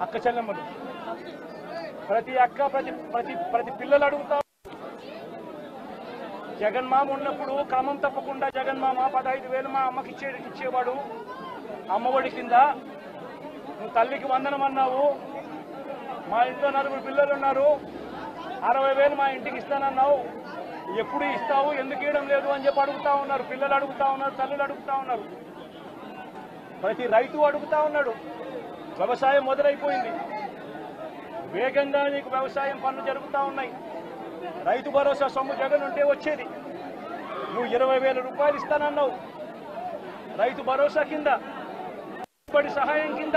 అక్క చెల్లెమ్మలు ప్రతి అక్క ప్రతి పిల్లలు అడుగుతా జగన్మామ ఉన్నప్పుడు క్రమం తప్పకుండా జగన్మామ 15,000 మా అమ్మకి ఇచ్చేవాడు అమ్మఒడి కింద. నువ్వు తల్లికి వందనం అన్నావు, మా ఇంట్లో 4 పిల్లలు ఉన్నారు, 60,000 మా ఇంటికి ఇస్తానన్నావు, ఎప్పుడు ఇస్తావు, ఎందుకు ఇవ్వడం లేదు అని చెప్పి అడుగుతా ఉన్నారు. పిల్లలు అడుగుతా ఉన్నారు, తల్లులు అడుగుతా ఉన్నారు, ప్రతి రైతు అడుగుతా ఉన్నాడు. వ్యవసాయం మొదలైపోయింది, వేగంగా నీకు వ్యవసాయం పనులు జరుగుతూ ఉన్నాయి. రైతు భరోసా సొమ్ము జగన్ ఉంటే వచ్చేది. నువ్వు 20,000 రూపాయలు ఇస్తానన్నావు రైతు భరోసా కింద, పెట్టుబడి సహాయం కింద.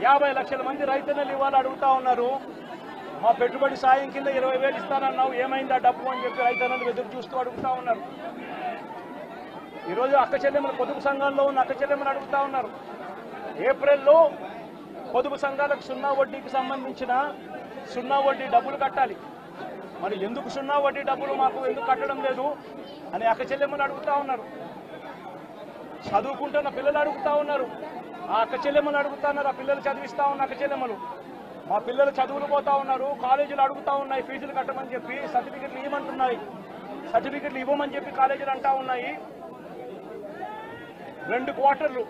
50 లక్షల మంది రైతన్నలు ఇవాళ అడుగుతా ఉన్నారు, మా పెట్టుబడి సాయం కింద 20,000 ఇస్తానన్నావు, ఏమైందా డబ్బు అని చెప్పి రైతన్నలు ఎదురు చూస్తూ అడుగుతా ఉన్నారు. ఈరోజు అక్క చెల్లెమ్మలు పొదుపు సంఘాల్లో ఉన్న అక్క చెల్లెమ్మలు అడుగుతా ఉన్నారు, ఏప్రిల్లో పొదుపు సంఘాలకు 0 వడ్డీకి సంబంధించిన 0 వడ్డీ డబ్బులు కట్టాలి. మరి ఎందుకు 0 వడ్డీ డబ్బులు మాకు ఎందుకు కట్టడం లేదు అని అక్క చెల్లెమ్మలు అడుగుతా ఉన్నారు. చదువుకుంటున్న పిల్లలు అడుగుతా ఉన్నారు, ఆ అక్క చెల్లెమ్మలు అడుగుతా ఉన్నారు. ఆ పిల్లలు చదివిస్తా ఉన్న అక్క చెల్లెమ్మలు, మా పిల్లలు చదువులు పోతా ఉన్నారు, కాలేజీలు అడుగుతా ఉన్నాయి ఫీజులు కట్టమని చెప్పి, సర్టిఫికెట్లు ఇవ్వమంటున్నాయి, సర్టిఫికెట్లు ఇవ్వమని చెప్పి కాలేజీలు అంటా ఉన్నాయి. 2 క్వార్టర్లు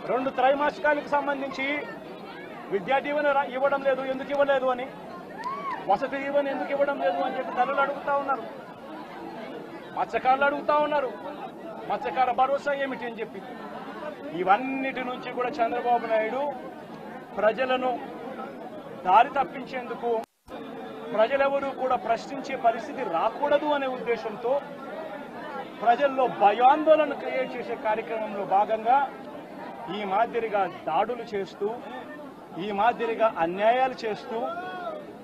2 త్రైమాసికాలకు సంబంధించి విద్యా దీవెన ఇవ్వడం లేదు, ఎందుకు ఇవ్వలేదు అని, వసతి దీవెన ఎందుకు ఇవ్వడం లేదు అని చెప్పి తల్లులు అడుగుతా ఉన్నారు. మత్స్యకారులు అడుగుతా ఉన్నారు, మత్స్యకార భరోసా ఏమిటి అని చెప్పి. ఇవన్నిటి నుంచి కూడా చంద్రబాబు నాయుడు ప్రజలను దారి తప్పించేందుకు, ప్రజలెవరూ కూడా ప్రశ్నించే పరిస్థితి రాకూడదు అనే ఉద్దేశంతో ప్రజల్లో భయాందోళన క్రియేట్ చేసే కార్యక్రమంలో భాగంగా ఈ మాదిరిగా దాడులు చేస్తూ, ఈ మాదిరిగా అన్యాయాలు చేస్తూ,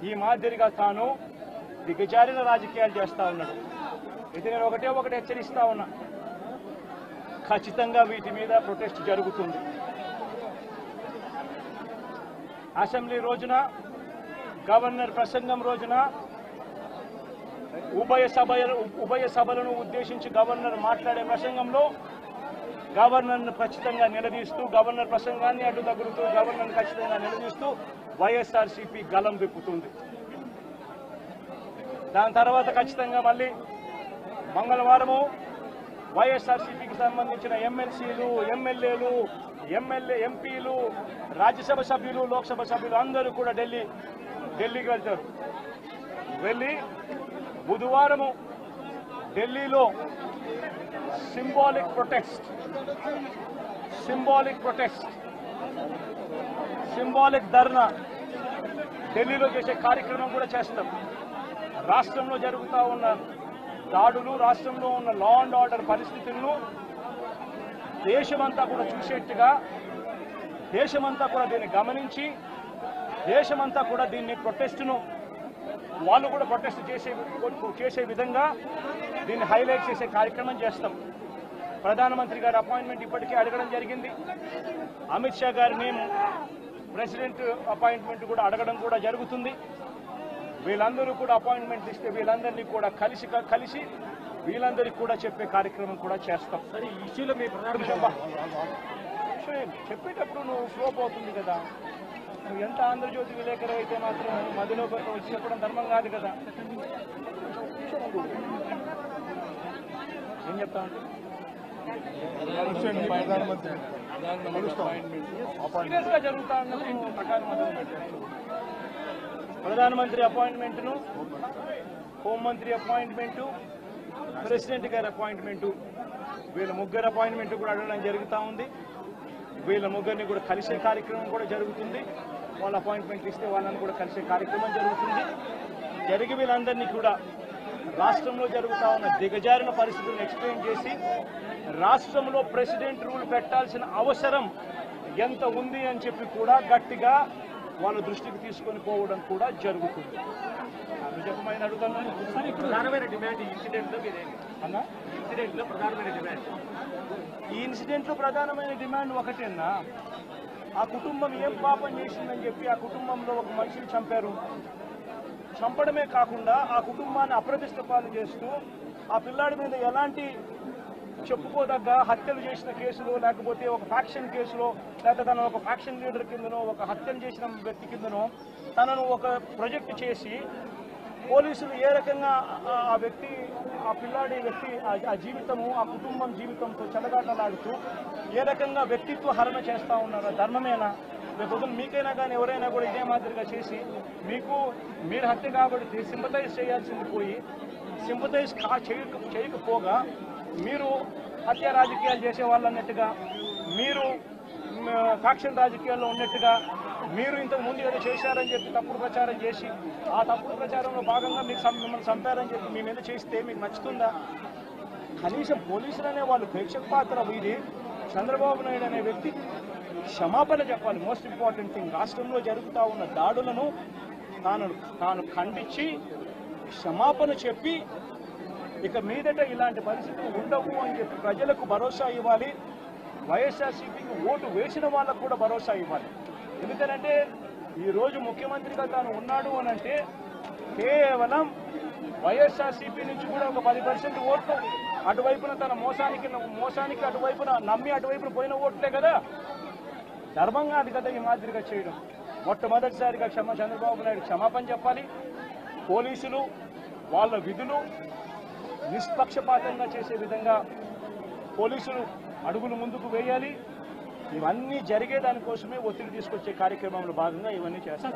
ఈ మాదిరిగా తాను దిగజారిన రాజకీయాలు చేస్తా ఉన్నాడు. ఇది నేను ఒకటే హెచ్చరిస్తా ఉన్నా, ఖచ్చితంగా వీటి మీద ప్రొటెస్ట్ జరుగుతుంది. అసెంబ్లీ రోజున, గవర్నర్ ప్రసంగం రోజున ఉభయ సభలను ఉద్దేశించి గవర్నర్ మాట్లాడే ప్రసంగంలో గవర్నర్ను ఖచ్చితంగా నిలదీస్తూ, గవర్నర్ ప్రసంగాన్ని అడ్డు తగులుతూ గవర్నర్ను ఖచ్చితంగా నిలదీస్తూ వైఎస్ఆర్సీపీ గలం విప్పుతుంది. దాని తర్వాత ఖచ్చితంగా మళ్ళీ మంగళవారము వైఎస్ఆర్సీపీకి సంబంధించిన ఎమ్మెల్సీలు, ఎమ్మెల్యేలు, ఎంపీలు, రాజ్యసభ సభ్యులు, లోక్సభ సభ్యులు అందరూ కూడా ఢిల్లీకి వెళ్తారు. వెళ్ళి బుధవారము ఢిల్లీలో సింబాలిక్ ధర్నా ఢిల్లీలో చేసే కార్యక్రమం కూడా చేస్తాం. రాష్ట్రంలో జరుగుతూ ఉన్న దాడులు, రాష్ట్రంలో ఉన్న లా అండ్ ఆర్డర్ పరిస్థితులను దేశమంతా కూడా చూసేట్టుగా, దేశమంతా కూడా దీన్ని గమనించి, దేశమంతా కూడా దీన్ని ప్రొటెస్ట్ను వాళ్ళు కూడా ప్రొటెస్ట్ చేసే విధంగా దీన్ని హైలైట్ చేసే కార్యక్రమం చేస్తాం. ప్రధానమంత్రి గారి అపాయింట్మెంట్ ఇప్పటికే అడగడం జరిగింది. అమిత్ షా గారిని ప్రెసిడెంట్ అపాయింట్మెంట్ కూడా అడగడం కూడా జరుగుతుంది. వీళ్ళందరూ కూడా అపాయింట్మెంట్ ఇస్తే వీళ్ళందరినీ కూడా కలిసి వీళ్ళందరికీ కూడా చెప్పే కార్యక్రమం కూడా చేస్తాం. సరే, ఈ ఇష్యూలో మీ చెప్పేటప్పుడు నువ్వు ఫ్లో పోతుంది కదా. నువ్వు ఎంత ఆంధ్రజ్యోతి విలేకరు అయితే మాత్రం మధ్యలో వచ్చి చెప్పడం ధర్మం కాదు కదా. ఏం చెప్తాను, సీరియస్ గా జరుగుతా ఉన్నప్పుడు ప్రకారం ప్రధానమంత్రి అపాయింట్మెంట్ను, హోంమంత్రి అపాయింట్మెంటు, ప్రెసిడెంట్ గారి అపాయింట్మెంటు, వీళ్ళ ముగ్గురు అపాయింట్మెంట్ కూడా అడగడం జరుగుతూ ఉంది. వీళ్ళ ముగ్గురిని కూడా కలిసే కార్యక్రమం కూడా జరుగుతుంది. వాళ్ళ అపాయింట్మెంట్ ఇస్తే వాళ్ళని కూడా కలిసే కార్యక్రమం జరుగుతుంది. జరిగి వీళ్ళందరినీ కూడా రాష్ట్రంలో జరుగుతూ ఉన్న దిగజారిన పరిస్థితులను ఎక్స్ప్లెయిన్ చేసి, రాష్ట్రంలో ప్రెసిడెంట్ రూల్ పెట్టాల్సిన అవసరం ఎంత ఉంది అని చెప్పి కూడా గట్టిగా వాళ్ళ దృష్టికి తీసుకొని పోవడం కూడా జరుగుతుంది. నిజమైన అడుగుతున్నాను. ప్రధానమైన డిమాండ్ ఈ ఇన్సిడెంట్లో మీరేంటి అన్నా? ఇన్సిడెంట్లో ప్రధానమైన డిమాండ్, ఈ ఇన్సిడెంట్లో ప్రధానమైన డిమాండ్ ఒకటేనా, ఆ కుటుంబం ఏం పాపం చేసిందని చెప్పి ఆ కుటుంబంలో ఒక మనిషిని చంపారు. చంపడమే కాకుండా ఆ కుటుంబాన్ని అప్రతిష్ట పాలు చేస్తూ, ఆ పిల్లాడి మీద ఎలాంటి చెప్పుకోదగ్గ హత్యలు చేసిన కేసులో, లేకపోతే ఒక ఫ్యాక్షన్ కేసులో, లేకపోతే తను ఒక ఫ్యాక్షన్ లీడర్ కిందనో, ఒక హత్యలు చేసిన వ్యక్తి కిందనో తనను ఒక ప్రాజెక్ట్ చేసి పోలీసులు ఏ రకంగా ఆ వ్యక్తి, ఆ పిల్లాడి వ్యక్తి ఆ జీవితము, ఆ కుటుంబం జీవితంతో చెలగాటలాడుతూ ఏ రకంగా వ్యక్తిత్వ హరణ చేస్తూ ఉన్నారో ధర్మమేనా? రేపు మీకైనా కానీ ఎవరైనా కూడా ఇదే మాదిరిగా చేసి మీరు హత్య కాబట్టి సింపతైజ్ చేయాల్సింది పోయి సింపతైజ్ చేయకపోగా మీరు హత్య రాజకీయాలు చేసే వాళ్ళు అన్నట్టుగా, మీరు ఫ్యాక్షన్ రాజకీయాల్లో ఉన్నట్టుగా, మీరు ఇంతకు ముందు ఏదో చేశారని చెప్పి తప్పుడు ప్రచారం చేసి ఆ తప్పుడు ప్రచారంలో భాగంగా మిమ్మల్ని చంపారని చెప్పి మీ మీద చేస్తే మీకు నచ్చుతుందా? కనీసం పోలీసులు అనే వాళ్ళు ప్రేక్షక పాత్ర వీరి చంద్రబాబు నాయుడు అనే వ్యక్తి క్షమాపణ చెప్పాలి. మోస్ట్ ఇంపార్టెంట్ థింగ్, రాష్ట్రంలో జరుగుతూ ఉన్న దాడులను తాను ఖండించి క్షమాపణ చెప్పి ఇక మీదట ఇలాంటి పరిస్థితులు ఉండవు అని చెప్పి ప్రజలకు భరోసా ఇవ్వాలి. వైఎస్ఆర్సీపీకి ఓటు వేసిన వాళ్ళకు కూడా భరోసా ఇవ్వాలి. ఎందుకంటే ఈరోజు ముఖ్యమంత్రిగా తాను ఉన్నాడు అని అంటే కేవలం వైఎస్ఆర్సీపీ నుంచి కూడా ఒక 10% ఓట్లు అటువైపున తన మోసానికి అటువైపున నమ్మి అటువైపున పోయిన ఓట్లే కదా. ధర్మంగా అది కదా ఈ మాదిరిగా చేయడం. మొట్టమొదటిసారిగా చంద్రబాబు నాయుడు క్షమాపణ చెప్పాలి. పోలీసులు వాళ్ళ విధులు నిష్పక్షపాతంగా చేసే విధంగా పోలీసులు అడుగులు ముందుకు వేయాలి. ఇవన్నీ జరిగే దానికోసమే ఒత్తిడి తీసుకొచ్చే కార్యక్రమంలో భాగంగా ఇవన్నీ చేస్తారు.